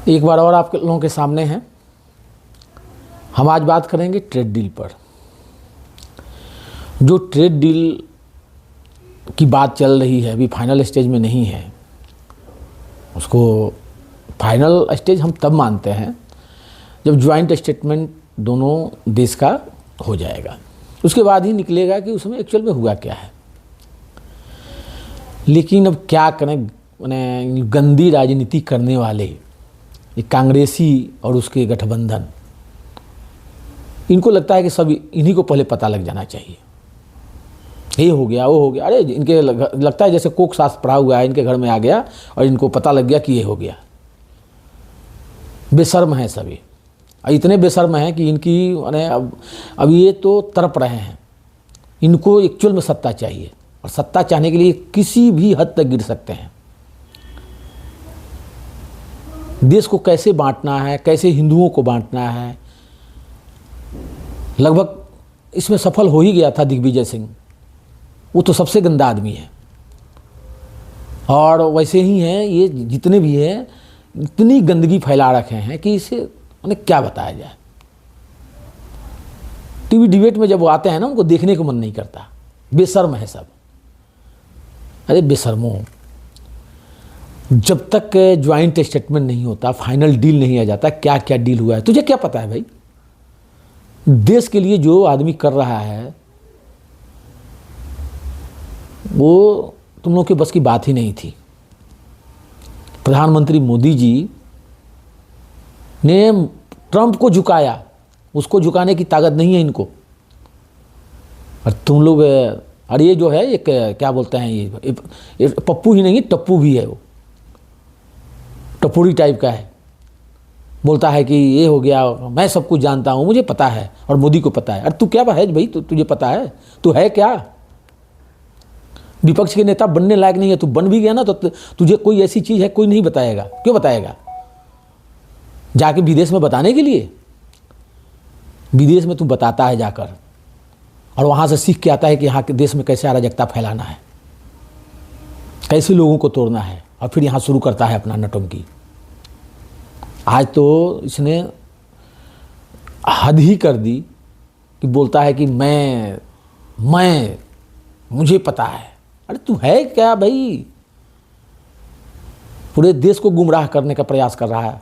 एक बार और आप लोगों के सामने हैं। हम आज बात करेंगे ट्रेड डील पर। जो ट्रेड डील की बात चल रही है अभी फाइनल स्टेज में नहीं है। उसको फाइनल स्टेज हम तब मानते हैं जब ज्वाइंट स्टेटमेंट दोनों देश का हो जाएगा, उसके बाद ही निकलेगा कि उसमें एक्चुअल में हुआ क्या है। लेकिन अब क्या करें, मैंने गंदी राजनीति करने वाले ये कांग्रेसी और उसके गठबंधन, इनको लगता है कि सब इन्हीं को पहले पता लग जाना चाहिए। ये हो गया, वो हो गया। अरे इनके लगता है जैसे कोक सास पड़ा हुआ है, इनके घर में आ गया और इनको पता लग गया कि ये हो गया। बेशर्म हैं सभी, इतने बेशर्म हैं कि इनकी मैंने अब ये तो तड़प रहे हैं। इनको एक्चुअल में सत्ता चाहिए और सत्ता चाहने के लिए किसी भी हद तक गिर सकते हैं। देश को कैसे बांटना है, कैसे हिंदुओं को बांटना है, लगभग इसमें सफल हो ही गया था दिग्विजय सिंह। वो तो सबसे गंदा आदमी है और वैसे ही हैं ये जितने भी हैं, इतनी गंदगी फैला रखे हैं कि इसे उन्हें क्या बताया जाए। टीवी डिबेट में जब वो आते हैं ना, उनको देखने को मन नहीं करता। बेशर्म है सब। अरे बेशर्मो, जब तक ज्वाइंट स्टेटमेंट नहीं होता, फाइनल डील नहीं आ जाता, क्या क्या डील हुआ है तुझे क्या पता है भाई। देश के लिए जो आदमी कर रहा है वो तुम लोग के बस की बात ही नहीं थी। प्रधानमंत्री मोदी जी ने ट्रंप को झुकाया, उसको झुकाने की ताकत नहीं है इनको। और तुम लोग, अरे ये जो है एक क्या बोलते हैं, ये पप्पू ही नहीं टप्पू भी है। वो टपोरी टाइप का है, बोलता है कि ये हो गया, मैं सब कुछ जानता हूँ, मुझे पता है और मोदी को पता है। अरे तू क्या है भाई, तुझे पता है? तू है क्या? विपक्ष के नेता बनने लायक नहीं है। तू बन भी गया ना तो तुझे कोई ऐसी चीज़ है कोई नहीं बताएगा। क्यों बताएगा? जाके विदेश में बताने के लिए। विदेश में तू बताता है जाकर और वहाँ से सीख के आता है कि यहाँ के देश में कैसे अराजकता फैलाना है, कैसे लोगों को तोड़ना है, और फिर यहाँ शुरू करता है अपना नटंकी। आज तो इसने हद ही कर दी कि बोलता है कि मैं मुझे पता है। अरे तू है क्या भाई? पूरे देश को गुमराह करने का प्रयास कर रहा है।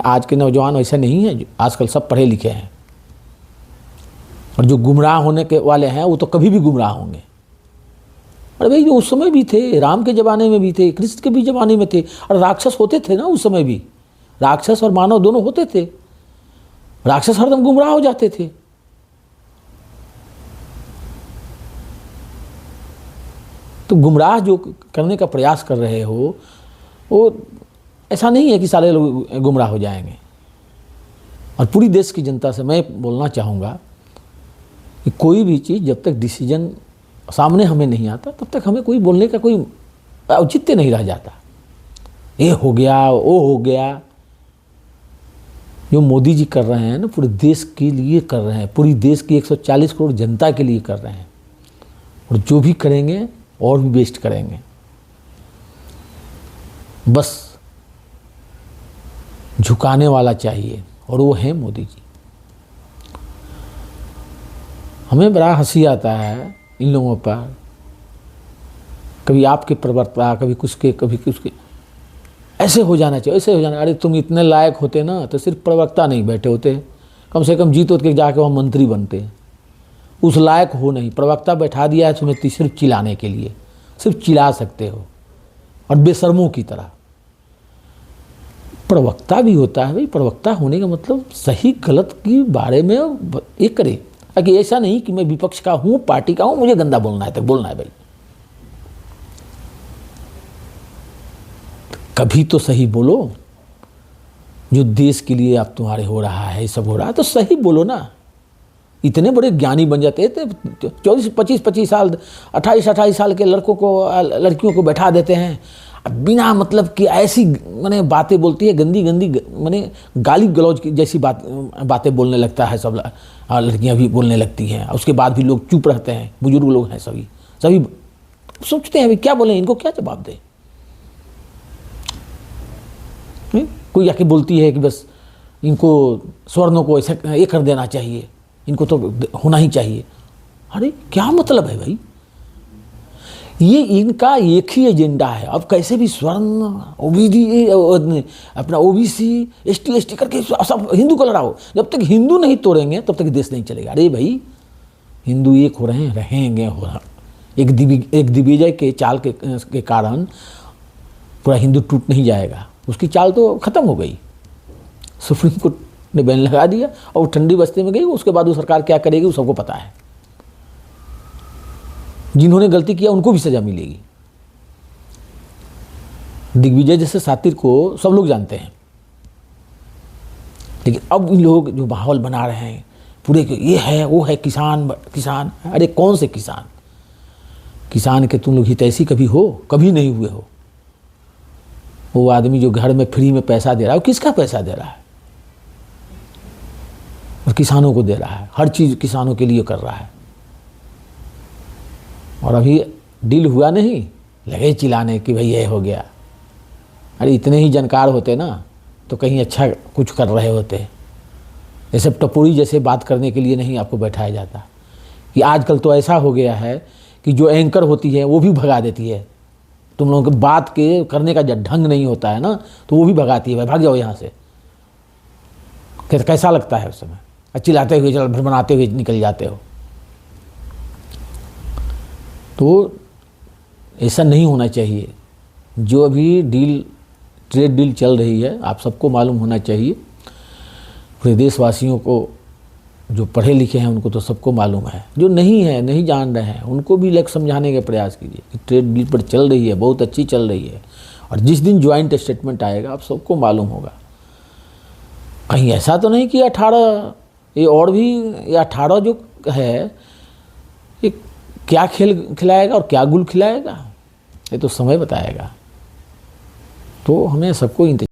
आज के नौजवान ऐसे नहीं हैं, आजकल सब पढ़े लिखे हैं और जो गुमराह होने के वाले हैं वो तो कभी भी गुमराह होंगे। अरे भाई जो उस समय भी थे, राम के ज़माने में भी थे, कृष्ण के भी ज़माने में थे, और राक्षस होते थे ना उस समय भी। राक्षस और मानव दोनों होते थे। राक्षस हरदम गुमराह हो जाते थे। तो गुमराह जो करने का प्रयास कर रहे हो, वो ऐसा नहीं है कि सारे लोग गुमराह हो जाएंगे। और पूरी देश की जनता से मैं बोलना चाहूँगा कि कोई भी चीज़ जब तक डिसीजन सामने हमें नहीं आता, तब तक हमें कोई बोलने का कोई औचित्य नहीं रह जाता। ये हो गया, वो हो गया। जो मोदी जी कर रहे हैं ना, पूरे देश के लिए कर रहे हैं, पूरी देश की 140 करोड़ जनता के लिए कर रहे हैं, और जो भी करेंगे और भी बेस्ट करेंगे। बस झुकाने वाला चाहिए और वो है मोदी जी। हमें बड़ा हंसी आता है इन लोगों पर, कभी आपके प्रवक्ता, कभी कुछ के, कभी कुछ के। ऐसे हो जाना चाहिए, ऐसे हो जाना। अरे तुम इतने लायक होते ना तो सिर्फ प्रवक्ता नहीं बैठे होते, कम से कम जीत के जाके वहाँ मंत्री बनते। उस लायक हो नहीं, प्रवक्ता बैठा दिया है तुम्हें सिर्फ चिल्लाने के लिए, सिर्फ चिल्ला सकते हो और बेशर्मों की तरह। प्रवक्ता भी होता है भाई, प्रवक्ता होने का मतलब सही गलत के बारे में ये करे, कि ऐसा नहीं कि मैं विपक्ष का हूँ, पार्टी का हूँ, मुझे गंदा बोलना है, तक बोलना है भाई। कभी तो सही बोलो। जो देश के लिए आप तुम्हारे हो रहा है, ये सब हो रहा है, तो सही बोलो ना। इतने बड़े ज्ञानी बन जाते थे, 24-25 साल, 28-28 साल के लड़कों को, लड़कियों को बैठा देते हैं बिना मतलब कि ऐसी माने बातें बोलती है, गंदी गंदी माने गाली गलौज की जैसी बातें बोलने लगता है। सब लड़कियां भी बोलने लगती हैं, उसके बाद भी लोग चुप रहते हैं। बुजुर्ग लोग हैं सभी सोचते हैं क्या बोलें, इनको क्या जवाब दें। कोई आके बोलती है कि बस इनको स्वर्णों को ऐसा ये कर देना चाहिए, इनको तो होना ही चाहिए। अरे क्या मतलब है भाई, ये इनका एक ही एजेंडा है। अब कैसे भी स्वर्ण, ओबीसी, अपना ओबीसी, एसटी एसटी करके सब हिंदू को लड़ाओ। जब तक हिंदू नहीं तोड़ेंगे तब तक देश नहीं चलेगा। अरे भाई, हिंदू एक हो रहे हैं, रहेंगे हो रहा। एक दिग्विजय के चाल के कारण पूरा हिंदू टूट नहीं जाएगा। उसकी चाल तो खत्म हो गई, सुप्रीम कोर्ट ने बैन लगा दिया और वो ठंडी बस्ती में गई। उसके बाद वो सरकार क्या करेगी वो सबको पता है। जिन्होंने गलती किया उनको भी सजा मिलेगी। दिग्विजय जैसे सातिर को सब लोग जानते हैं, लेकिन अब इन लोग जो माहौल बना रहे हैं पूरे के, ये है वो है, किसान किसान। अरे कौन से किसान? किसान के तुम लोग हितैषी कभी हो? कभी नहीं हुए हो। वो आदमी जो घर में फ्री में पैसा दे रहा है, वो किसका पैसा दे रहा है? और किसानों को दे रहा है, हर चीज़ किसानों के लिए कर रहा है। और अभी डील हुआ नहीं, लगे चिल्लाने कि भाई ये हो गया। अरे इतने ही जानकार होते ना तो कहीं अच्छा कुछ कर रहे होते। ये सब टपोरी जैसे बात करने के लिए नहीं आपको बैठाया जाता। कि आजकल तो ऐसा हो गया है कि जो एंकर होती है वो भी भगा देती है। तुम लोगों के बात के करने का जब ढंग नहीं होता है ना तो वो भी भगाती है, भाई भाग जाओ यहाँ से। कैसा लगता है उस समय? चिल्लाते हुए, चल भरमनाते हुए निकल जाते हो। तो ऐसा नहीं होना चाहिए। जो अभी डील, ट्रेड डील चल रही है, आप सबको मालूम होना चाहिए। पूरे देशवासियों को, जो पढ़े लिखे हैं उनको तो सबको मालूम है। जो नहीं है, नहीं जान रहे हैं, उनको भी लेकर समझाने का प्रयास कीजिए कि ट्रेड डील पर चल रही है, बहुत अच्छी चल रही है। और जिस दिन ज्वाइंट स्टेटमेंट आएगा आप सबको मालूम होगा। कहीं ऐसा तो नहीं कि 18 ये और भी, ये 18 जो है ये क्या खेल खिलाएगा और क्या गुल खिलाएगा, ये तो समय बताएगा। तो हमें सबको